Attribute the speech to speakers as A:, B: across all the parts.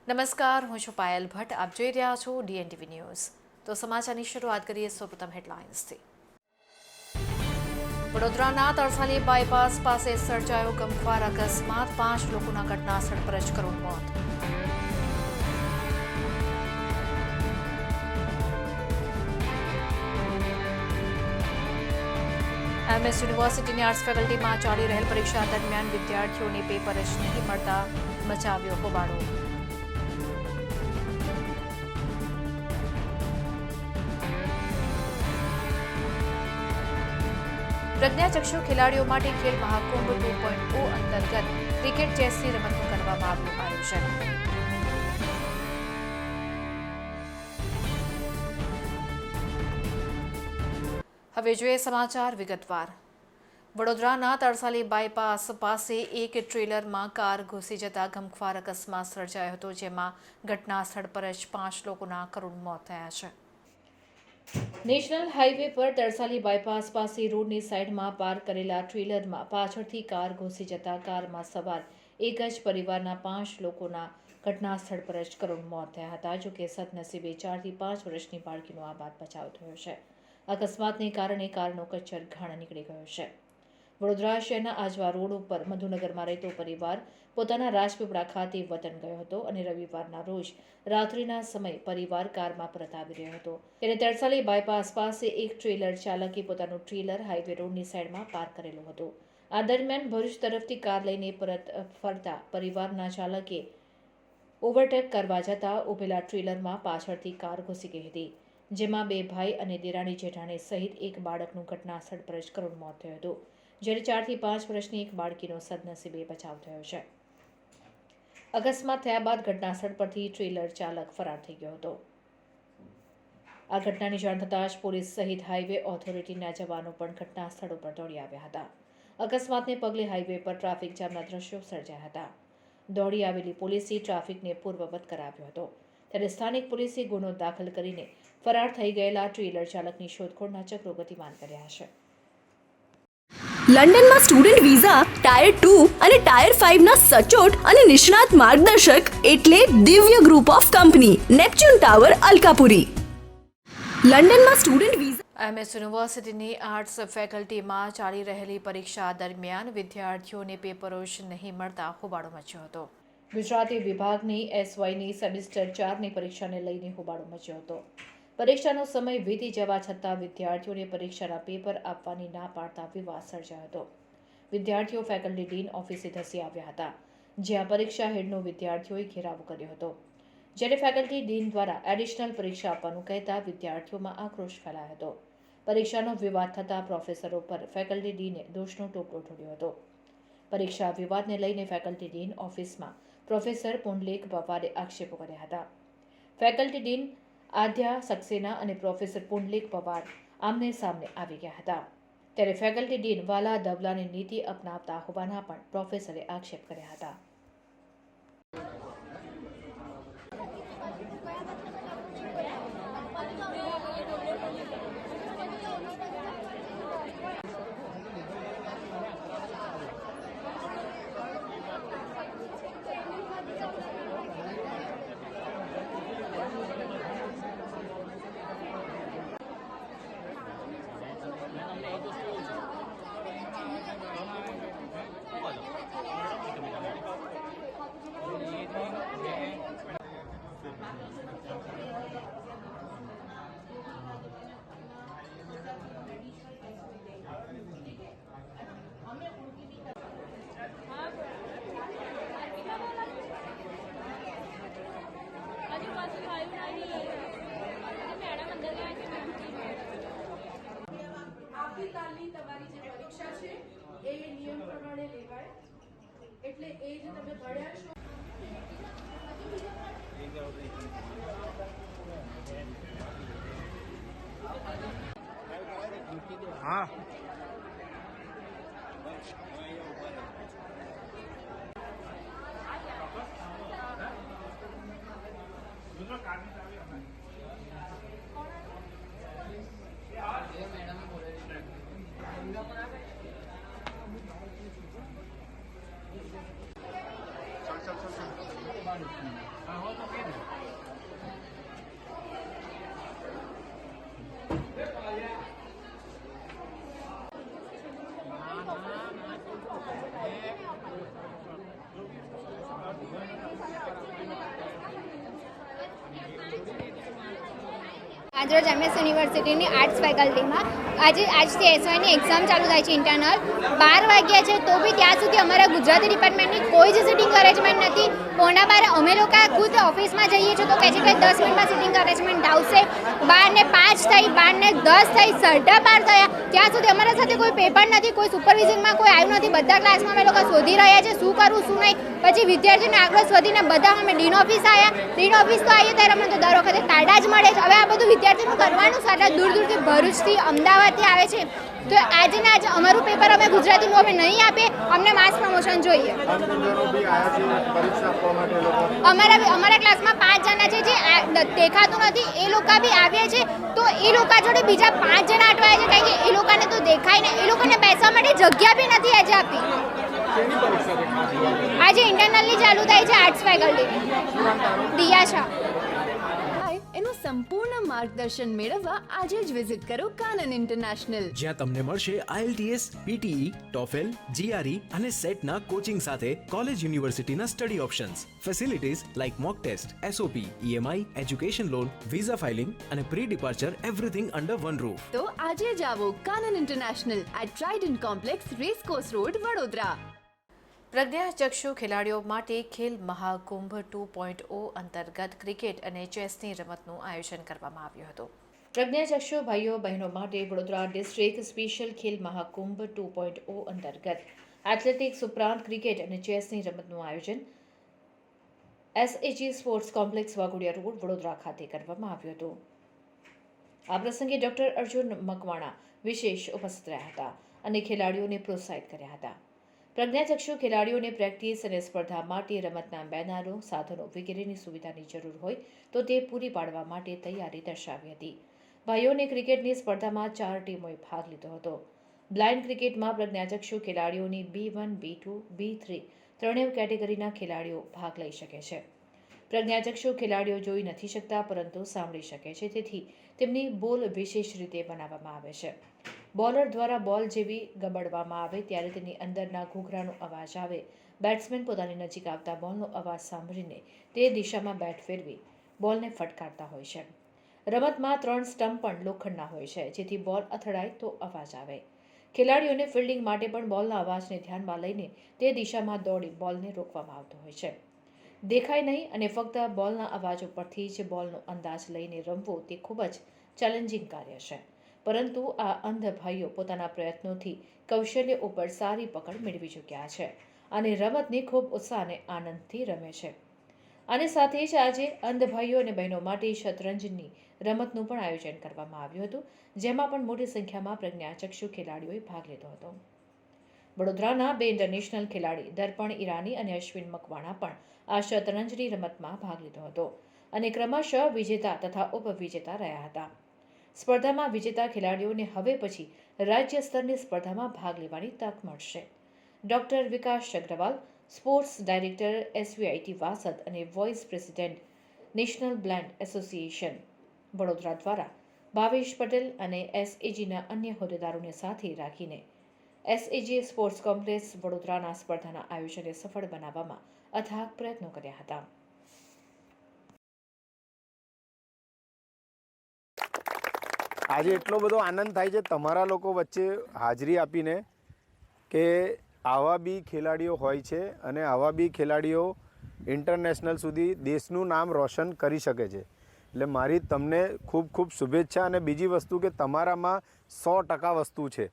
A: નમસ્કાર, હું છું પાયલ ભટ્ટ. આપ જોઈ રહ્યા છો DNTV ન્યૂઝ. તો સમાચારની શરૂઆત કરીએ સૌપ્રથમ હેડલાઇન્સથી. વડોદરાના તરસાલી બાયપાસ પાસે સર્જાયો ગમખ્વાર અકસ્માત. 5 લોકોના ઘટના સ્થળ પર જ કરુણ મોત. MS યુનિવર્સિટીની આર્ટ્સ ફેકલ્ટીમાં ચાલી રહેલ પરીક્ષા દરમિયાન વિદ્યાર્થીઓને પેપર જ નહીં મળતા મચાવ્યો હોબાળો. પ્રજ્ઞાચક્ષુ ખેલાડીઓ માટે ખેલ મહાકુંભ 2.0 અંતર્ગત ક્રિકેટ ચેસની રમતનું કરવામાં આવ્યું આયોજન. હવે જોઈએ સમાચાર વિગતવાર. વડોદરાના તરસાલી બાયપાસ પાસે એક ટ્રેલરમાં કાર ઘૂસી જતા ગમખ્વાર અકસ્માત સર્જાયો હતો, જેમાં ઘટના સ્થળ પર જ 5 લોકોના કરુણ મોત થયા છે. નેશનલ હાઈવે પર તરસાલી બાયપાસ પાસે રોડની સાઈડમાં પાર્ક કરેલા ટ્રેલરમાં પાછળથી કાર ઘૂસી જતા કારમાં સવાર એક જ પરિવારના 5 લોકોના ઘટના સ્થળ પર જ કરુણ મોત થયા હતા. જોકે સદનસીબે 4 થી 5 વર્ષની બાળકીનો આ બાદ બચાવ થયો છે. અકસ્માતને કારણે કારનો કચ્છર ઘાણ નીકળી ગયો છે. વડોદરા શહેરના આજવા રોડ ઉપર મધુનગરમાં રહેતો પરિવાર પોતાના રાજપીપળા ખાતે વતન ગયો હતો અને રવિવારના રોજ રાત્રિના સમયે પરિવાર કારમાં પરત આવી રહ્યો હતો. ત્યારે તરસાલી બાયપાસ પાસે એક ટ્રેલર ચાલકે પોતાનું ટ્રેલર હાઈવે રોડની સાઈડમાં પાર્ક કરેલું હતું. આ દરમિયાન ભરૂચ તરફથી કાર લઈને પરત ફરતા પરિવારના ચાલકે ઓવરટેક કરવા જતાં ઉભેલા ટ્રેલરમાં પાછળથી કાર ઘૂસી ગઈ હતી, જેમાં 2 ભાઈ અને દેરાણી જેઠાણી સહિત એક બાળકનું ઘટના સ્થળ પર જ કરુણ મોત થયું હતું. જ્યારે 4 થી 5 વર્ષની એક બાળકીનો સદનસીબે બચાવ થયો છે. અકસ્માત થયા બાદ ઘટના સ્થળ પરથી ટ્રેલર ચાલક ફરાર થઈ ગયો હતો. આ ઘટનાની જાણ થતાં જ પોલીસ સહિત હાઈવે ઓથોરિટીના જવાનો પણ ઘટના સ્થળ ઉપર દોડી આવ્યા હતા. અકસ્માતને પગલે હાઈવે પર ટ્રાફિક જામના દ્રશ્યો સર્જાયા હતા. દોડી આવેલી પોલીસે ટ્રાફિકને પૂર્વવત કરાવ્યો હતો. ત્યારે સ્થાનિક પોલીસે ગુનો દાખલ કરીને ફરાર થઈ ગયેલા ટ્રેલર ચાલકની શોધખોળના ચક્રો ગતિમાન કર્યા છે.
B: લંડનમાં સ્ટુડન્ટ વિઝા ટાયર 2 અને ટાયર 5 ના સચોટ અને નિષ્ણાત માર્ગદર્શક એટલે Divya group of company, Neptune tower, Alkapuri. લંડનમાં સ્ટુડન્ટ વિઝા.
A: MS યુનિવર્સિટીની આર્ટ્સ ફેકલ્ટીમાં ચાલી રહેલી પરીક્ષા દરમિયાન વિદ્યાર્થીઓને પેપરો જ નહીં મળતા હોબાળો મચ્યો હતો. ગુજરાતી વિભાગની SYની સેમિસ્ટર 4ની પરીક્ષાને લઈને હોબાળો મચ્યો હતો. પરીક્ષાનો સમય વીતી જવા છતાં વિદ્યાર્થીઓને પરીક્ષાના પેપર આપવાની ના પાડતા વિવાદ સર્જાયો હતો. વિદ્યાર્થીઓ ફેકલ્ટી ડીન ઓફિસે ધસી આવ્યા હતા, જ્યાં પરીક્ષા હેડનો વિદ્યાર્થીઓએ ઘેરાવો કર્યો હતો. જ્યારે ફેકલ્ટી ડીન દ્વારા એડિશનલ પરીક્ષા આપવાનું કહેતા વિદ્યાર્થીઓમાં આક્રોશ ફેલાયો હતો. પરીક્ષાનો વિવાદ થતાં પ્રોફેસરો પર ફેકલ્ટી ડીને દોષનો ટોપલો ઢોળ્યો હતો. પરીક્ષા વિવાદને લઈને ફેકલ્ટી ડીન ઓફિસમાં પ્રોફેસર પુંડલીક પવારે આક્ષેપો કર્યા હતા. ફેકલ્ટી ડીન આધ્યા સક્સેના અને પ્રોફેસર પુંડલીક પવાર આમને સામને આવી ગયા હતા. ત્યારે ફેકલ્ટી ડીન વાલા દવલાની નીતિ અપનાવતા હોવાના પણ પ્રોફેસરે આક્ષેપ કર્યા હતા.
C: આવતીકાલની તમારી જે પરીક્ષા છે એ નિયમ પ્રમાણે લેવાય, એટલે એ જે તમે ભણ્યા છો.
D: હા આજરોજ એમએસ યુનિવર્સિટીની આર્ટ્સ ફેકલ્ટીમાં આજથી એસવાયની એક્ઝામ ચાલુ થાય છે ઇન્ટરનલ 12 વાગ્યા છે તો બી ત્યાં સુધી અમારા ગુજરાતી ડિપાર્ટમેન્ટની કોઈ જ સિટિંગ અરેન્જમેન્ટ નથી. 11:15 અમે લોકો ખુદ ઓફિસમાં જઈએ છીએ તો કહે છે કે 10 મિનિટમાં સિટિંગ અરેન્જમેન્ટ આવશે. 12:05 થઈ, 12:10 થઈ, 12:30 થયા ત્યાં સુધી અમારા સાથે કોઈ પેપર નથી, કોઈ સુપરવિઝનમાં કોઈ આવ્યું નથી. બધા ક્લાસમાં અમે લોકો શોધી રહ્યા છે શું કરવું શું નહીં. પછી વિદ્યાર્થીઓને આક્રોશ વધીને બધા અમે ડીન ઓફિસ આવ્યા. ડીન ઓફિસ તો આવીએ ત્યારે અમને તો દર વખતે તાડા જ મળે છે. હવે આ બધું વિદ્યાર્થીનું કરવાનું સારા દૂર દૂરથી ભરૂચથી અમદાવાદથી આવે છે તો આજના આજ અમારું પેપર અમે ગુજરાતીનું અમે નહીં આપીએ, અમને માસ પ્રમોશન જોઈએ. અમારા ક્લાસમાં 5 જણા છે જે દેખાતું નથી એ લોકો બી આવ્યા છે તો એ લોકો જોડે બીજા 5 જણા અટવાયા છે કારણ કે એ લોકોને તો દેખાય ને એ લોકોને બેસવા માટે જગ્યા બી નથી આજે આપી. આજે ઇન્ટરનલની ચાલુ થાય છે આર્ટ્સ ફેકલ્ટીની. દિયા શાહ.
B: એનું સંપૂર્ણ માર્ગદર્શન મેળવવા આજે જ વિઝિટ કરો કાનન ઇન્ટરનેશનલ,
E: જ્યાં તમને મળશે IELTS, PTE, TOEFL, GRE અને સેટના કોચિંગ સાથે કોલેજ યુનિવર્સિટીના study options, facilities like mock test, SOP, EMI, education loan, visa filing અને pre departure everything under one roof.
B: તો આજે જ આવો Kanan international at Trident complex, racecourse road, Vadodara.
A: પ્રજ્ઞાચક્ષુ ખેલાડીઓ માટે ખેલ મહાકુંભ 2.0 અંતર્ગત ક્રિકેટ અને ચેસની રમતનું આયોજન કરવામાં આવ્યું હતું. પ્રજ્ઞાચક્ષુ ભાઈઓ બહેનો માટે વડોદરા ડિસ્ટ્રિક્ટ સ્પેશિયલ ખેલ મહાકુંભ 2.0 અંતર્ગત એથ્લેટિક્સ ઉપરાંત ક્રિકેટ અને ચેસની રમતનું આયોજન SAG sports complex Waghodia road Vadodara ખાતે કરવામાં આવ્યું હતું. આ પ્રસંગે ડોક્ટર અર્જુન મકવાણા વિશેષ ઉપસ્થિત રહ્યા હતા અને ખેલાડીઓને પ્રોત્સાહિત કર્યા હતા. પ્રજ્ઞાચક્ષુ ખેલાડીઓને પ્રેક્ટિસ અને સ્પર્ધા માટે રમતના બેનરો, સાધનો વગેરેની સુવિધાની જરૂર હોય તો તે પૂરી પાડવા માટે તૈયારી દર્શાવી હતી. ભાઈઓને ક્રિકેટની સ્પર્ધામાં 4 ટીમોએ ભાગ લીધો હતો. બ્લાઇન્ડ ક્રિકેટમાં પ્રજ્ઞાચક્ષુ ખેલાડીઓની B1, B2, B3 ત્રણેય કેટેગરીના ખેલાડીઓ ભાગ લઈ શકે છે. પ્રજ્ઞાચક્ષુ ખેલાડીઓ જોઈ નથી શકતા પરંતુ સાંભળી શકે છે, તેથી તેમની બોલ વિશેષ રીતે બનાવવામાં આવે છે. બોલર દ્વારા બોલ જેવી ગબડવામાં આવે ત્યારે તેની અંદરના ઘૂઘરાનો અવાજ આવે. બેટ્સમેન પોતાની નજીક આવતા બોલનો અવાજ સાંભળીને તે દિશામાં બેટ ફેરવી બોલને ફટકારતા હોય છે. રમતમાં 3 સ્ટમ્પ પણ લોખંડના હોય છે જેથી બોલ અથડાય તો અવાજ આવે. ખેલાડીઓને ફિલ્ડિંગ માટે પણ બોલના અવાજને ધ્યાનમાં લઈને તે દિશામાં દોડી બોલને રોકવામાં આવતો હોય છે. દેખાય નહીં અને ફક્ત બોલના અવાજ ઉપરથી જ બોલનો અંદાજ લઈને રમવો તે ખૂબ જ ચેલેન્જિંગ કાર્ય છે. પરંતુ આ અંધ ભાઈઓ પોતાના પ્રયત્નોથી કૌશલ્ય ઉપર સારી પકડ મેળવી ચૂક્યા છે અને રમતને ખૂબ ઉત્સાહ અને આનંદથી રમે છે. અને સાથે જ આજે અંધ ભાઈઓ અને બહેનો માટે શતરંજની રમતનું પણ આયોજન કરવામાં આવ્યું હતું, જેમાં પણ મોટી સંખ્યામાં પ્રજ્ઞાચક્ષુ ખેલાડીઓએ ભાગ લીધો હતો. વડોદરાના 2 ઇન્ટરનેશનલ ખેલાડી દર્પણ ઈરાની અને અશ્વિન મકવાણા પણ આ શતરંજની રમતમાં ભાગ લીધો હતો અને ક્રમશઃ વિજેતા તથા ઉપવિજેતા રહ્યા હતા. સ્પર્ધામાં વિજેતા ખેલાડીઓને હવે પછી રાજ્ય સ્તરની સ્પર્ધામાં ભાગ લેવાની તક મળશે. Doctor Vikas Agrawal, sports director SVIT Vasad અને vice president national blind association Vadodara દ્વારા ભાવેશ પટેલ અને SAGના અન્ય હોદ્દેદારોને સાથે રાખીને SAG સ્પોર્ટ્સ કોમ્પ્લેક્સ વડોદરાના સ્પર્ધાના આયોજનને સફળ બનાવવામાં અથાગ પ્રયત્નો કર્યા હતા.
F: આજે એટલો બધો આનંદ થાય છે તમારા લોકો વચ્ચે હાજરી આપીને કે આવા બી ખેલાડીઓ હોય છે અને આવા બી ખેલાડીઓ ઇન્ટરનેશનલ સુધી દેશનું નામ રોશન કરી શકે છે. એટલે મારી તમને ખૂબ ખૂબ શુભેચ્છા. અને બીજી વસ્તુ કે તમારામાં 100% વસ્તુ છે.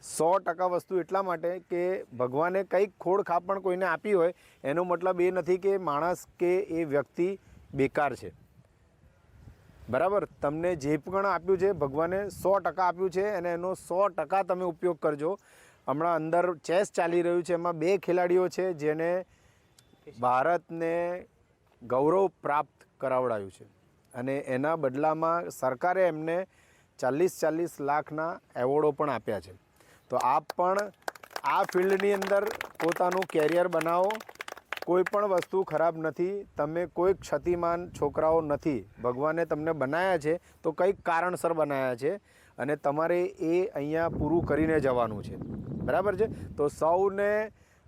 F: 100% વસ્તુ એટલા માટે કે ભગવાને કંઈક ખોડખાપ પણ કોઈને આપી હોય એનો મતલબ એ નથી કે માણસ કે એ વ્યક્તિ બેકાર છે. બરાબર, તમને જે પણ આપ્યું છે ભગવાને 100% આપ્યું છે અને એનો 100% તમે ઉપયોગ કરજો. હમણાં અંદર ચેસ ચાલી રહ્યું છે, એમાં 2 ખેલાડીઓ છે જેને ભારતને ગૌરવ પ્રાપ્ત કરાવડાયું છે અને એના બદલામાં સરકારે એમને 40 લાખના એવોર્ડો પણ આપ્યા છે. તો આપ પણ આ ફિલ્ડની અંદર પોતાનું કેરિયર બનાવો, કોઈ પણ વસ્તુ ખરાબ નથી, તમે કોઈ ક્ષતિમાન છોકરાઓ નથી. ભગવાને તમને બનાવ્યા છે તો કંઈક કારણસર બનાવ્યા છે અને તમારે એ અહીંયા પૂરું કરીને જવાનું છે. બરાબર છે? તો સૌને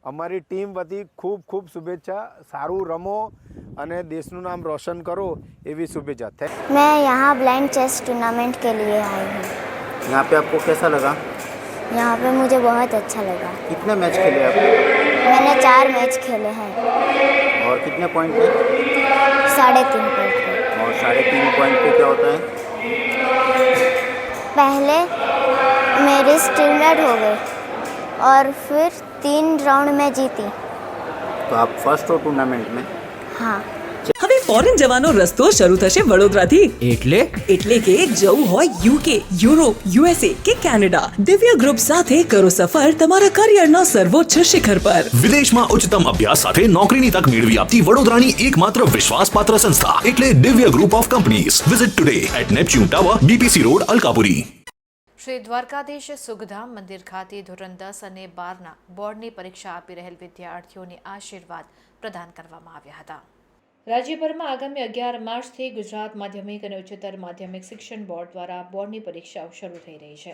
F: અમારી ટીમ વતી ખૂબ ખૂબ શુભેચ્છા. સારું રમો અને દેશનું નામ રોશન કરો એવી શુભેચ્છા.
G: मैं यहाँ ब्लाइंड चेस टूर्नामेंट के लिए आई हूँ.
H: यहाँ पे आपको कैसा लगा?
G: यहाँ पे मुझे बहुत अच्छा लगा.
H: कितने मैच खेले आप?
G: मैंने 4 मैच खेले हैं.
H: और कितने पॉइंट पे?
G: 3.5 पॉइंट पे.
H: और 3.5 पॉइंट पे क्या होता है?
G: पहले मेरी स्टीलमेट हो गई और फिर 3 राउंड में जीती.
H: तो आप फर्स्ट हो टूर्नामेंट में?
G: हाँ.
I: હવે ફોરેન જવાનો રસ્તો શરૂ થશે વડોદરાથી. એટલે કે જવું હોય યુકે, યુરોપ, યુએસએ કે કેનેડા, દિવ્ય ગ્રુપ સાથે કરો સફર તમારા કરિયરના સર્વોચ્ચ શિખર પર.
J: વિદેશમાં ઉચ્ચતમ અભ્યાસ સાથે નોકરીની તક મેળવી આપતી વડોદરાની એકમાત્ર વિશ્વાસપાત્ર સંસ્થા એટલે Divya group of companies. Visit today at Neptune tower, BPC road, Alkapuri.
A: Shri Dwarkadhish Sukhdham મંદિર ખાતે ધોરણ 10 અને 12ના બોર્ડની પરીક્ષા આપી રહેલ વિદ્યાર્થીઓને આશીર્વાદ પ્રદાન કરવામાં આવ્યા હતા. રાજ્યભરમાં આગામી 11 માર્ચથી ગુજરાત માધ્યમિક અને ઉચ્ચતર માધ્યમિક શિક્ષણ બોર્ડ દ્વારા બોર્ડની પરીક્ષાઓ શરૂ થઈ રહી છે.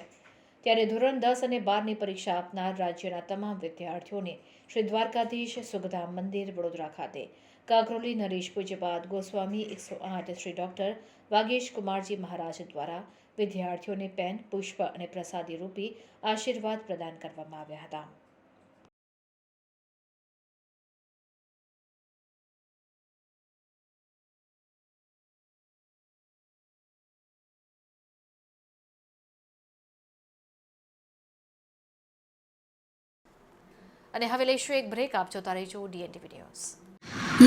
A: ત્યારે ધોરણ 10 અને 12ની પરીક્ષા આપનાર રાજ્યના તમામ વિદ્યાર્થીઓને શ્રી દ્વારકાધીશ સુખધામ મંદિર વડોદરા ખાતે કાકરોલી નરેશ પૂજ્યપાદ ગોસ્વામી 108 શ્રી ડૉક્ટર વાગેશ કુમારજી મહારાજ દ્વારા વિદ્યાર્થીઓને પેન, પુષ્પ અને પ્રસાદી રૂપી આશીર્વાદ પ્રદાન કરવામાં આવ્યા હતા. અને હવે લઈશું એક બ્રેક. આપ જોતા રહેજો DNTV ન્યૂઝ.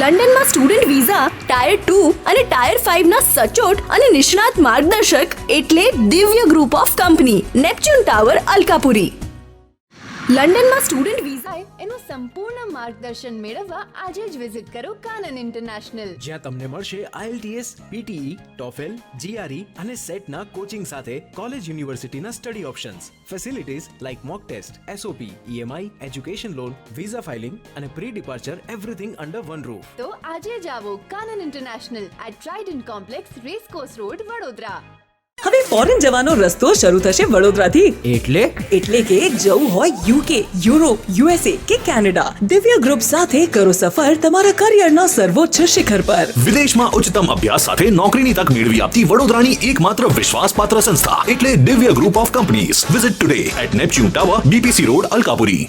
B: લંડનમાં સ્ટુડન્ટ વિઝા, ટાયર 2 અને ટાયર 5 ના સચોટ અને નિષ્ણાત માર્ગદર્શક એટલે Divya group of company, Neptune tower, Alkapuri. લંડનમાં સ્ટુડન્ટ વિઝા એનું સંપૂર્ણ માર્ગદર્શન મેળવવા આજે જ વિઝિટ કરો કાનન ઇન્ટરનેશનલ,
E: જ્યાં તમને મળશે IELTS, PTE, TOEFL, GRE અને સેટના કોચિંગ સાથે કોલેજ યુનિવર્સિટીના study options, facilities like mock test, SOP, EMI, education loan, visa filing અને pre departure everything under one roof.
B: તો આજે જ આવો Kanan international at Trident complex, racecourse road, Vadodara.
I: હવે ફોરેન જવાનો રસ્તો શરૂ થશે વડોદરાથી. એટલે કે જવું હોય યુકે, યુરોપ, યુએસએ કે કેનેડા, દિવ્ય ગ્રુપ સાથે કરો સફર તમારા કરિયરના સર્વોચ્ચ શિખર પર.
J: વિદેશમાં ઉચ્ચતમ અભ્યાસ સાથે નોકરીની તક મેળવી આપતી વડોદરાની એકમાત્ર વિશ્વાસપાત્ર સંસ્થા એટલે Divya group of companies. Visit today at Neptune tower, BPC road, Alkapuri.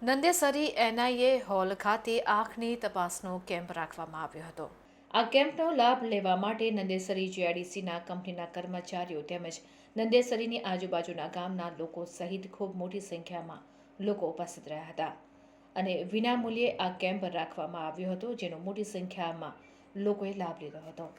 A: Nandesari NIA hall ખાતે આંખની તપાસનો કેમ્પ રાખવામાં આવ્યો હતો. આ કેમ્પનો લાભ લેવા માટે નંદેસરી GIDCના કંપનીના કર્મચારીઓ તેમજ નંદેસરીની આજુબાજુના ગામના લોકો સહિત ખૂબ મોટી સંખ્યામાં લોકો ઉપસ્થિત રહ્યા હતા અને વિનામૂલ્યે આ કેમ્પ રાખવામાં આવ્યો હતો, જેનો મોટી સંખ્યામાં લોકોએ લાભ લીધો હતો.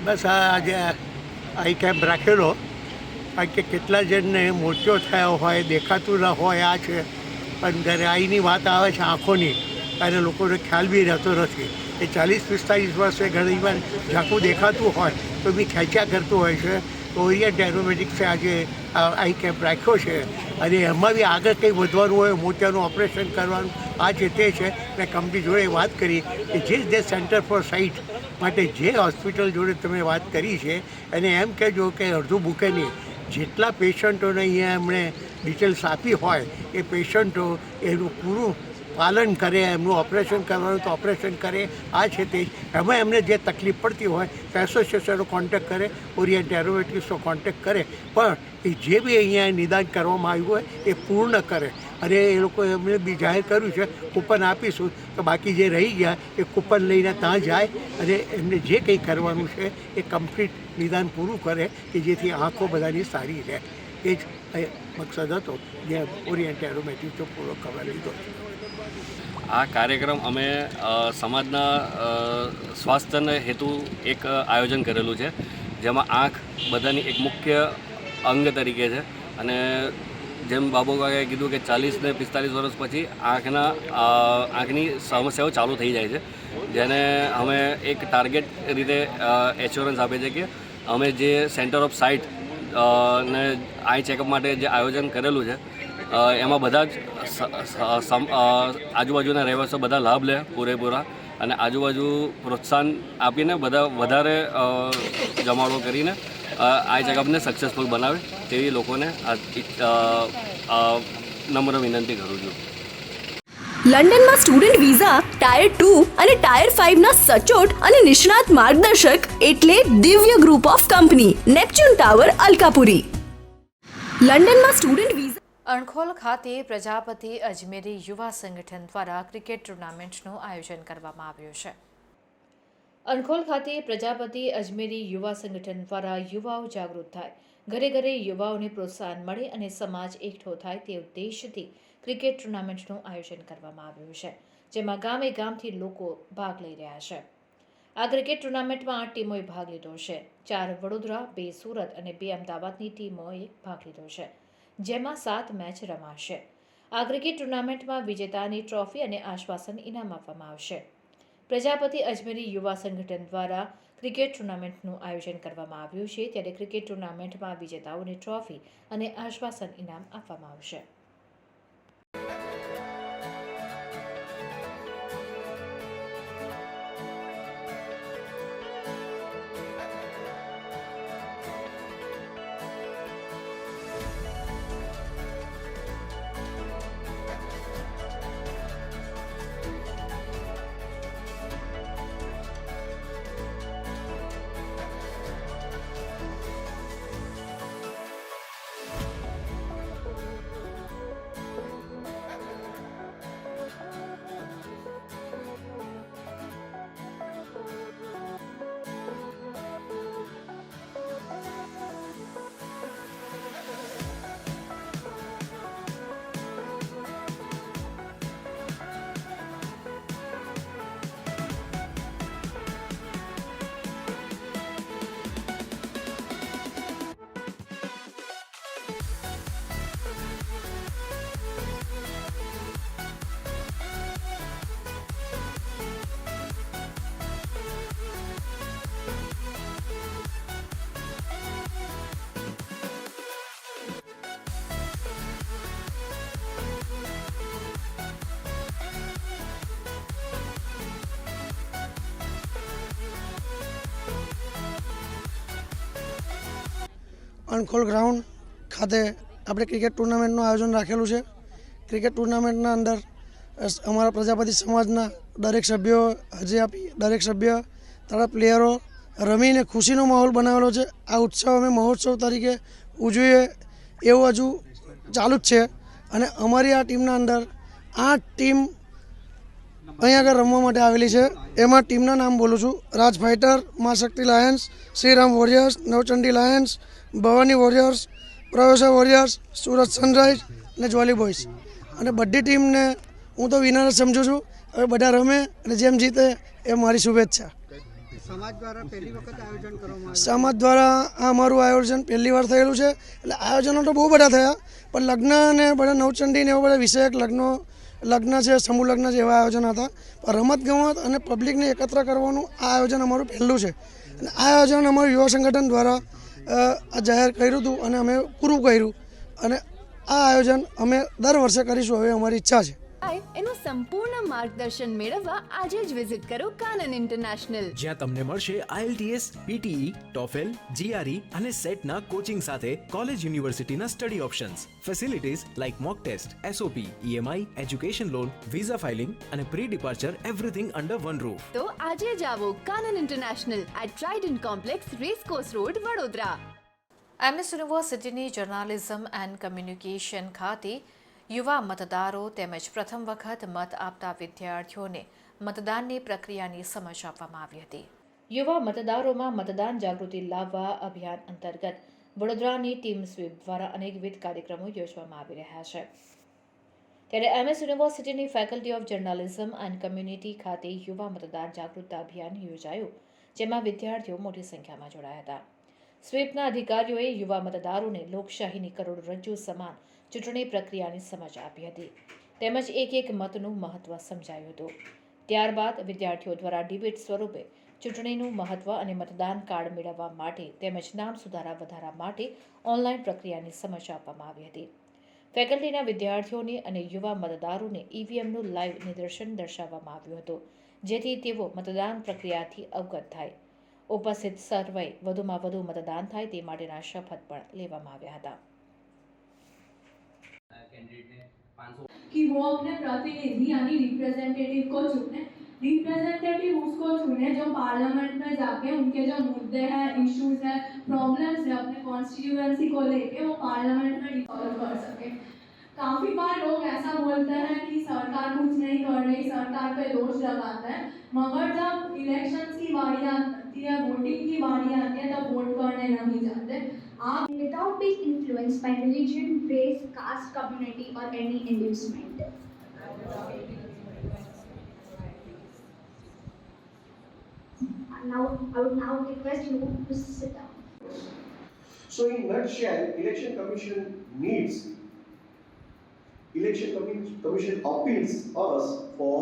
K: બસ આજે આઈ કેમ્પ રાખેલો, કારણ કે કેટલા જણને મોતિયો થયો હોય, દેખાતું ન હોય, આ છે, પણ જ્યારે આઈની વાત આવે છે આંખોની, ત્યારે લોકોને ખ્યાલ બી રહેતો નથી. એ 40-45 વર્ષે ઘણી વાર ઝાંખું દેખાતું હોય તો બી ખેંચ્યા કરતું હોય છે. તો ઓરિયન્ટ એરોમેટિક્સે આજે આઈ કેમ્પ રાખ્યો છે, અને એમાં બી આગળ કંઈ વધવાનું હોય, મોતિયાનું ઓપરેશન કરવાનું, આ છે તે છે. મેં કંપની જોડે વાત કરી કે જે સેન્ટર ફોર સાઇટ માટે જે હોસ્પિટલ જોડે તમે વાત કરી છે એને એમ કહેજો કે અડધું મૂકે નહીં. જેટલા પેશન્ટોને અહીંયા એમણે ડિટેલ્સ આપી હોય એ પેશન્ટો એનું પૂરું પાલન કરે, એમનું ઓપરેશન કરવાનું તો ઓપરેશન કરે. આ છે તે એમાં એમને જે તકલીફ પડતી હોય તો એસોસિએશનનો કોન્ટેક્ટ કરે, ઓરિયન્ટ એરોમેટિક્સનો કોન્ટેક્ટ કરે, પણ એ જે બી અહીંયા નિદાન કરવામાં આવ્યું હોય એ પૂર્ણ કરે. અને એ લોકો એમને બી જાહેર કર્યું છે કૂપન આપીશું, તો બાકી જે રહી ગયા એ કૂપન લઈને ત્યાં જાય અને એમને જે કંઈ કરવાનું છે એ કમ્પ્લીટ નિદાન પૂરું કરે, કે જેથી આંખો બધાની સારી રહે. એ જ મકસદ હતો જે ઓરિયન્ટ એરોમેટિક્સનો પૂરો કરવા લીધો છે.
L: આ કાર્યક્રમ અમે સમાજના સ્વાસ્થ્યના હેતુ એક આયોજન કરેલું છે, જેમાં આંખ બધાની એક મુખ્ય અંગ તરીકે છે. અને જેમ બાબુ કાકાએ કીધું કે 40 ને 45 વર્ષ પછી આંખની સમસ્યાઓ ચાલુ થઈ જાય છે, જેને અમે એક ટાર્ગેટ રીતે એશ્યોરન્સ આપે છે કે અમે જે સેન્ટર ઓફ સાઇટ ને આઈ ચેકઅપ માટે જે આયોજન કરેલું છે એમાં બધા જ આજુબાજુના રહેવાસીઓ બધા લાભ લે પૂરેપૂરા, અને આજુબાજુ પ્રોત્સાહન આપીને બધા વધારે જમાવડો કરીને આઈ ચેકઅપને સક્સેસફુલ બનાવે તેવી લોકોને નમ્ર વિનંતી કરું છું.
B: લંડનમાં સ્ટુડન્ટ વિઝા ટાયર 2 અને ટાયર 5 ના સચોટ અને નિષ્ણાત માર્ગદર્શક એટલે Divya group of company, Neptune tower, Alkapuri. લંડનમાં સ્ટુડન્ટ વિઝા.
A: અણખોલ ખાતે પ્રજાપતિ અજમેરી યુવા સંગઠન દ્વારા ક્રિકેટ ટુર્નામેન્ટનું આયોજન કરવામાં આવ્યું છે. અણખોલ ખાતે પ્રજાપતિ અજમેરી યુવા સંગઠન દ્વારા યુવાઓ જાગૃત થાય, ઘરે ઘરે યુવાઓને પ્રોત્સાહન મળે અને સમાજ એકઠો થાય તે ઉદ્દેશથી ક્રિકેટ ટુર્નામેન્ટનું આયોજન કરવામાં આવ્યું છે, જેમાં ગામે ગામથી લોકો ભાગ લઈ રહ્યા છે. આ ક્રિકેટ ટુર્નામેન્ટમાં 8 ટીમોએ ભાગ લીધો છે. 4 વડોદરા, 2 સુરત અને 2 અમદાવાદની ટીમોએ ભાગ લીધો છે, જેમાં 7 મેચ રમાશે. આ ક્રિકેટ ટુર્નામેન્ટમાં વિજેતાની ટ્રોફી અને આશ્વાસન ઇનામ આપવામાં આવશે. પ્રજાપતિ અજમેરી યુવા સંગઠન દ્વારા ક્રિકેટ ટુર્નામેન્ટનું આયોજન કરવામાં આવ્યું છે, ત્યારે ક્રિકેટ ટુર્નામેન્ટમાં વિજેતાઓને ટ્રોફી અને આશ્વાસન ઇનામ આપવામાં આવશે.
M: અણખોલ ગ્રાઉન્ડ ખાતે આપણે ક્રિકેટ ટુર્નામેન્ટનું આયોજન રાખેલું છે. ક્રિકેટ ટુર્નામેન્ટના અંદર અમારા પ્રજાપતિ સમાજના દરેક સભ્યો હાજરી આપી, દરેક સભ્ય તથા પ્લેયરો રમીને ખુશીનો માહોલ બનાવેલો છે. આ ઉત્સવ અમે મહોત્સવ તરીકે ઉજવીએ એવું હજુ ચાલુ જ છે. અને અમારી આ ટીમના અંદર 8 ટીમ અહીં આગળ રમવા માટે આવેલી છે. એમાં ટીમના નામ બોલું છું: Raj fighter, Maa Shakti lions, Shriram warriors, Navchandi lions, Bhavani warriors, Pravesha warriors, Surat sunrise અને જ્વાલી બોયઝ. અને બધી ટીમને હું તો વિનર જ સમજું છું. હવે બધા રમે અને જેમ જીતે એ મારી શુભેચ્છા. સમાજ દ્વારા આ અમારું આયોજન પહેલી વાર થયેલું છે. એટલે આયોજનો તો બહુ બધા થયા, પણ લગ્ન અને બધા નવચંડી ને એવા બધા વિષયક લગ્ન છે, સમૂહ લગ્ન છે, એવા આયોજન હતા. પણ રમતગમત અને પબ્લિકને એકત્ર કરવાનું આ આયોજન અમારું પહેલું છે. અને આ આયોજન અમારું યુવા સંગઠન દ્વારા જાહેર કર્યું હતું અને અમે પૂરું કર્યું. અને આ આયોજન અમે દર વર્ષે કરીશું, હવે અમારી ઈચ્છા છે.
B: એનું સંપૂર્ણ માર્ગદર્શન મેળવવા આજે જ વિઝિટ કરો કાનન ઇન્ટરનેશનલ,
E: જ્યાં તમને મળશે IELTS, PTE, TOEFL, GRE અને સેટના કોચિંગ સાથે કોલેજ યુનિવર્સિટીના study options, facilities like mock test, SOP, EMI, education loan, visa filing અને pre departure everything under one roof.
B: તો આજે જ આવો Kanan international at Trident complex, racecourse road, Vadodara.
A: MS યુનિવર્સિટીની જર્નાલિઝમ એન્ડ કમ્યુનિકેશન ખાતે યુવા મતદારો તેમજ પ્રથમ વખત મત આપતા વિદ્યાર્થીઓને મતદાનની પ્રક્રિયાની સમજ આપવામાં આવી હતી. યુવા મતદારોમાં મતદાન જાગૃતિ લાવવા અભિયાન અંતર્ગત વડોદરાની ટીમ સ્વીપ દ્વારા અનેકવિધ કાર્યક્રમો યોજવામાં આવી રહ્યા છે. ત્યારે MS યુનિવર્સિટીની faculty of journalism and community ખાતે યુવા મતદાર જાગૃતતા અભિયાન યોજાયું, જેમાં વિદ્યાર્થીઓ મોટી સંખ્યામાં જોડાયા હતા. સ્વીપના અધિકારીઓએ યુવા મતદારોને લોકશાહીની કરોડરજ્જુ સમાન ચૂંટણી પ્રક્રિયાની સમજ આપી હતી, તેમજ એક મતનું મહત્વ સમજાયું હતું. ત્યારબાદ વિદ્યાર્થીઓ દ્વારા ડિબેટ સ્વરૂપે ચૂંટણીનું મહત્વ અને મતદાન કાર્ડ મેળવવા માટે તેમજ નામ સુધારા વધારા માટે ઓનલાઈન પ્રક્રિયાની સમજ આપવામાં આવી હતી. ફેકલ્ટીના વિદ્યાર્થીઓને અને યુવા મતદારોને EVMનું લાઈવ નિદર્શન દર્શાવવામાં આવ્યું હતું, જેથી તેઓ મતદાન પ્રક્રિયાથી અવગત થાય. ઉપસ્થિત સર્વે વધુમાં વધુ મતદાન થાય તે માટેના શપથ પણ લેવામાં આવ્યા હતા.
C: कि वो अपने प्रतिनिधि यानी रिप्रेजेंटेटिव को चुने. रिप्रेजेंटेटिव उसको चुने जो पार्लियामेंट में जाके उनके जो मुद्दे हैं, इश्यूज हैं, प्रॉब्लम्स हैं अपने कॉन्स्टिट्यूएंसी को लेके वो पार्लियामेंट में सॉल्व कर सके. काफ़ी बार लोग ऐसा बोलते हैं कि सरकार कुछ नहीं कर रही, सरकार पे दोष लगाते हैं, मगर जब इलेक्शंस की बारी आती है, वोटिंग की बारी आती है, तब वोट करने नहीं जाते. आप
D: without being influenced by religion, race, caste, community or any inducement. Now, I would now request you to sit down.
K: So in nutshell, Election Commission appeals us for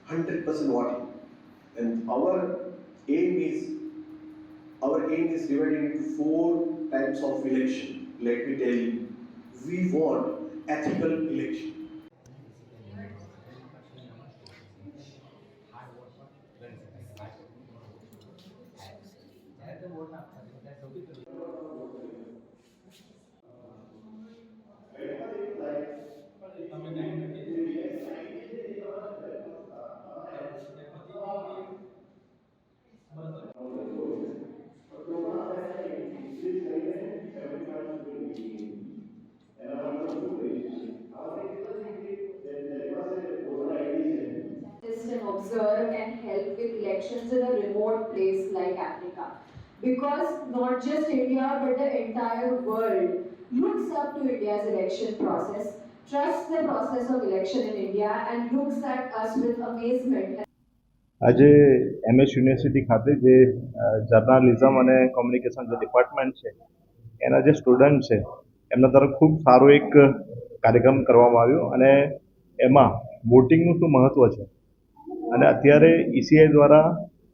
K: 100% voting, and our aim is divided into 4 types of election. Let me tell you, we want ethical election.
C: Observe can help with elections in a remote place like Africa, because not just India but the entire world looks up to India's election process, trusts the process of election in India and looks at us with amazement.
H: આજે MS university ખાતે જે journalism અને communication જે department છે એના જે student છે એમના તરફ ખૂબ સારો એક કાર્યક્રમ કરવામાં આવ્યો, અને એમાં વોટિંગનું શું મહત્ત્વ છે અને અત્યારે ECI દ્વારા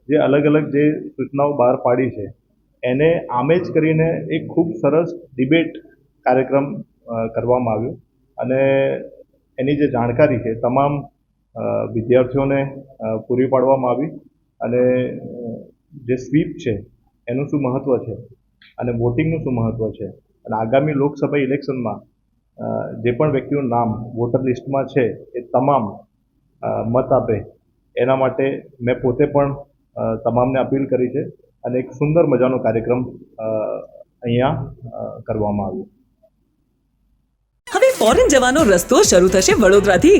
H: જે અલગ અલગ જે સૂચનાઓ બહાર પાડી છે એને આમેજ કરીને એક ખૂબ સરસ ડિબેટ કાર્યક્રમ કરવામાં આવ્યો, અને એની જે જાણકારી છે તમામ વિદ્યાર્થીઓને પૂરી પાડવામાં આવી. અને જે સ્વીપ છે એનું શું મહત્ત્વ છે અને વોટિંગનું શું મહત્ત્વ છે, અને આગામી લોકસભા ઇલેક્શનમાં જે પણ વ્યક્તિનું નામ વોટર લિસ્ટમાં છે એ તમામ મત આપે એના માટે મેં પોતે પણ તમામને અપીલ કરી છે, અને એક સુંદર મજાનો કાર્યક્રમ અહીંયા કરવામાં આવ્યો.
I: હવે ફોરેન જવાનો રસ્તો શરૂ થશે વડોદરાથી.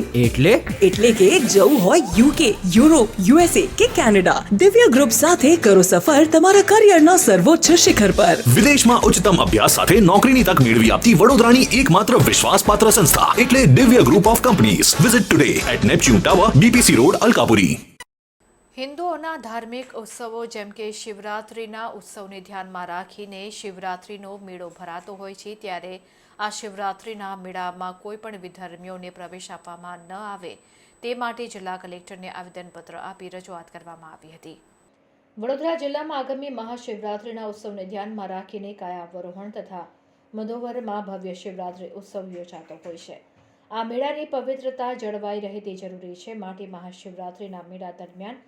I: એટલે કે જવું હોય UK, યુરોપ, USA કે કેનેડા, દિવ્ય ગ્રુપ સાથે કરો સફર તમારા કરિયરના સર્વોચ્ચ શિખર પર.
J: વિદેશમાં ઉચ્ચતમ અભ્યાસ સાથે નોકરીની તક મેળવી આપતી વડોદરાની એકમાત્ર વિશ્વાસપાત્ર સંસ્થા એટલે Divya group of companies. Visit today at Neptune tower, BPC road, Alkapuri.
A: હિન્દુઓના ધાર્મિક ઉત્સવો જેમ કે શિવરાત્રિના ઉત્સવને ધ્યાનમાં રાખીને શિવરાત્રિનો મેળો ભરાતો હોય છે, ત્યારે આ શિવરાત્રિના મેળામાં કોઈ પણ વિધર્મીઓને પ્રવેશ આપવામાં ન આવે તે માટે જિલ્લા કલેક્ટરને આવેદનપત્ર આપી રજૂઆત કરવામાં આવી હતી. વડોદરા જિલ્લામાં આગામી મહાશિવરાત્રિના ઉત્સવને ધ્યાનમાં રાખીને કાયાવરોહણ તથા મધોવરમાં ભવ્ય શિવરાત્રિ ઉત્સવ યોજાતો હોય છે. આ મેળાની પવિત્રતા જળવાઈ રહે તે જરૂરી છે. માટે મહાશિવરાત્રિના મેળા દરમિયાન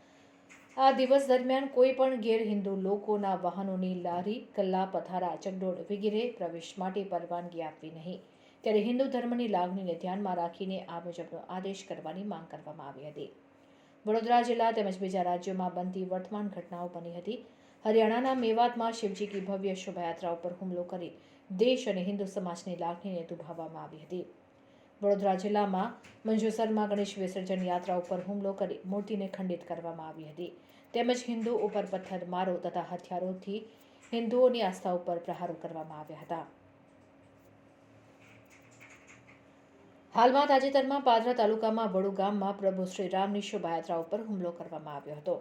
A: આ દિવસ દરમિયાન કોઈ પણ ગેરહિન્દુ લોકોના વાહનોની લારી, ગલ્લા, પથારા, ચકડોળ વગેરે પ્રવેશ માટે પરવાનગી આપવી નહીં. ત્યારે હિન્દુ ધર્મની લાગણીને ધ્યાનમાં રાખીને આ મુજબનો આદેશ કરવાની માંગ કરવામાં આવી હતી. વડોદરા જિલ્લા તેમજ બીજા રાજ્યોમાં બનતી વર્તમાન ઘટનાઓ બની હતી. હરિયાણાના મેવાતમાં શિવજી કી ભવ્ય શોભાયાત્રા ઉપર હુમલો કરી દેશ અને હિન્દુ સમાજની લાગણીને દુભાવવામાં આવી હતી. વડોદરા જિલ્લામાં મંજુસરમાં ગણેશ વિસર્જન યાત્રા ઉપર હુમલો કરી મૂર્તિને ખંડિત કરવામાં આવી હતી. તેમજ હિન્દુ ઉપર પથ્થરમારો તથા હથિયારોથી હિન્દુઓની આસ્થા ઉપર પ્રહારો કરવામાં આવ્યા હતા. હાલમાં તાજેતરમાં પાદરા તાલુકામાં વડુ ગામમાં પ્રભુ શ્રીરામની શોભાયાત્રા ઉપર હુમલો કરવામાં આવ્યો હતો.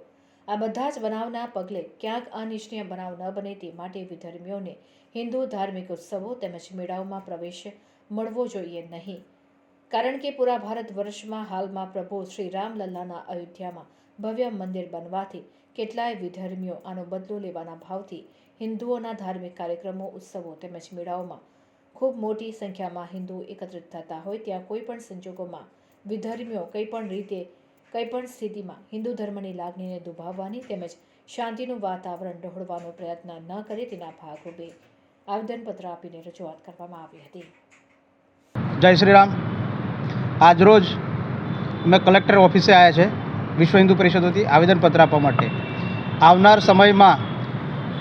A: આ બધા જ બનાવના પગલે ક્યાંક અનિચ્છનીય બનાવ ન બને તે માટે વિધર્મીઓને હિન્દુ ધાર્મિક ઉત્સવો તેમજ મેળાઓમાં પ્રવેશ મળવો જોઈએ નહીં. કારણ કે પૂરા ભારત વર્ષમાં હાલમાં પ્રભુ શ્રી રામલલ્લાના અયોધ્યામાં ભવ્ય મંદિર બનવાથી કેટલાય વિધર્મીઓ આનો બદલો લેવાના ભાવથી હિન્દુઓના ધાર્મિક કાર્યક્રમો, ઉત્સવો તેમજ મેળાઓમાં ખૂબ મોટી સંખ્યામાં હિન્દુ એકત્રિત થતા હોય ત્યાં કોઈ પણ સંજોગોમાં વિધર્મીઓ કંઈ પણ રીતે કંઈ પણ સ્થિતિમાં હિન્દુ ધર્મની લાગણીને દુભાવવાની તેમજ શાંતિનું વાતાવરણ ડહોળવાનો પ્રયત્ન ન કરે તેના ભાગરૂપે આવેદનપત્ર આપીને રજૂઆત કરવામાં આવી હતી.
N: જય શ્રી રામ. આજરોજ અમે કલેક્ટર ઓફિસે આવ્યા છે વિશ્વ હિન્દુ પરિષદ વતી આવેદનપત્ર આપવા માટે. આવનાર સમયમાં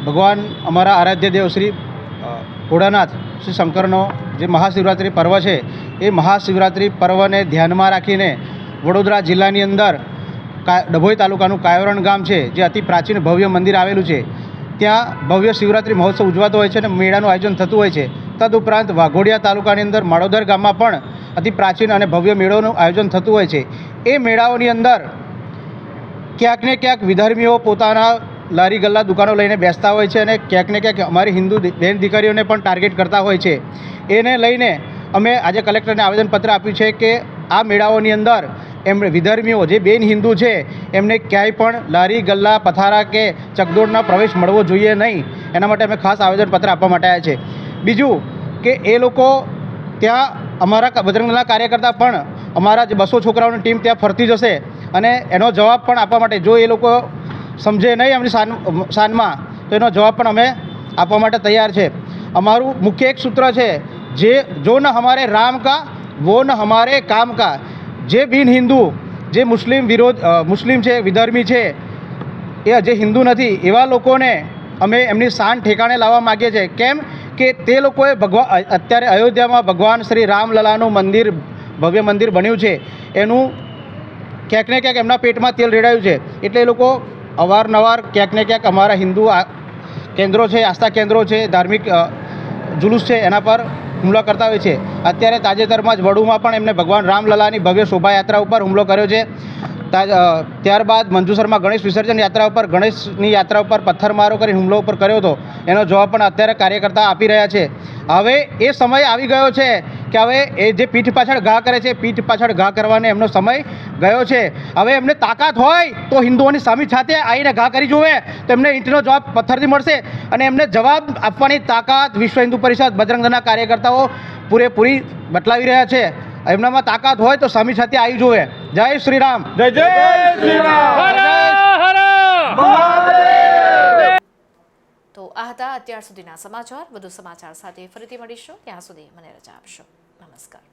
N: ભગવાન અમારા આરાધ્ય દેવ શ્રી ભોળાનાથ શ્રી શંકરનો જે મહાશિવરાત્રિ પર્વ છે એ મહાશિવરાત્રિ પર્વને ધ્યાનમાં રાખીને વડોદરા જિલ્લાની અંદર ડભોઈ તાલુકાનું કાયોરણ ગામ છે, જે અતિ પ્રાચીન ભવ્ય મંદિર આવેલું છે, ત્યાં ભવ્ય શિવરાત્રિ મહોત્સવ ઉજવાતો હોય છે અને મેળાનું આયોજન થતું હોય છે. તદુપરાંત વાઘોડિયા તાલુકાની અંદર માળોદર ગામમાં પણ અતિ પ્રાચીન અને ભવ્ય મેળોનું આયોજન થતું હોય છે. એ મેળાઓની અંદર ક્યાંક ને ક્યાંક વિધર્મીઓ પોતાના લારી ગલ્લા દુકાનો લઈને બેસતા હોય છે અને ક્યાંક ને ક્યાંક અમારી હિન્દુ બહેન દીકરીઓને પણ ટાર્ગેટ કરતા હોય છે. એને લઈને અમે આજે કલેક્ટરને આવેદનપત્ર આપ્યું છે કે આ મેળાઓની અંદર એમણે વિધર્મીઓ જે બેન હિન્દુ છે એમને ક્યાંય પણ લારી ગલ્લા પથારા કે ચકડોળના પ્રવેશ મળવો જોઈએ નહીં. એના માટે અમે ખાસ આવેદનપત્ર આપવા માટે આવ્યા છે. બીજું કે એ લોકો ત્યાં અમારા બજરંગના કાર્યકર્તા પણ અમારા જે 200 છોકરાઓની ટીમ ત્યાં ફરતી જશે અને એનો જવાબ પણ આપવા માટે જો એ લોકો સમજે નહીં એમની શાનમાં તો એનો જવાબ પણ અમે આપવા માટે તૈયાર છે. અમારું મુખ્ય એક સૂત્ર છે, જે જો ન હમારે રામ કા વો ન હમારે કામ કા. જે બિન હિન્દુ, જે મુસ્લિમ છે, વિધર્મી છે, એ જે હિન્દુ નથી એવા લોકોને અમે એમની શાન ઠેકાણે લાવવા માગીએ છીએ. કેમ કે તે લોકોએ અત્યારે અયોધ્યામાં ભગવાન શ્રી રામલલાનું મંદિર, ભવ્ય મંદિર બન્યું છે, એનું ક્યાંક ને ક્યાંક એમના પેટમાં તેલ રેડાયું છે. એટલે એ લોકો અવારનવાર ક્યાંક ને ક્યાંક અમારા હિન્દુ કેન્દ્રો છે, આસ્થા કેન્દ્રો છે, ધાર્મિક જુલુસ છે, એના પર હુમલો કરતા હોય છે. અત્યારે તાજેતરમાં જ વડુમાં પણ એમને ભગવાન રામલલાની ભવ્ય શોભાયાત્રા ઉપર હુમલો કર્યો છે. ત્યારબાદ મંજુસરમાં ગણેશ વિસર્જન યાત્રા ઉપર, ગણેશની યાત્રા ઉપર પથ્થરમારો કરી હુમલો ઉપર કર્યો હતો. એનો જવાબ પણ અત્યારે કાર્યકર્તા આપી રહ્યા છે. હવે એ સમય આવી ગયો છે કે હવે એ જે પીઠ પાછળ ઘા કરે છે, પીઠ પાછળ ઘા કરવાનો એમનો સમય ગયો છે. હવે એમને તાકાત હોય તો હિન્દુઓની સામી સાથે આવીને ઘા કરી જોવે તો એમને ઈંટનો જવાબ પથ્થરથી મળશે. અને એમને જવાબ આપવાની તાકાત વિશ્વ હિન્દુ પરિષદ બજરંગ દળના કાર્યકર્તાઓ પૂરેપૂરી બતલાવી રહ્યા છે. એમનામાં તાકાત હોય તો સામી સાથે આવી જોવે. જય શ્રી રામ. જય જય શ્રી રામ.
A: તો આ હતા અત્યાર સુધીના સમાચાર. વધુ સમાચાર સાથે ફરીથી મળીશું. ત્યાં સુધી મને રજા આપશો. નમસ્કાર.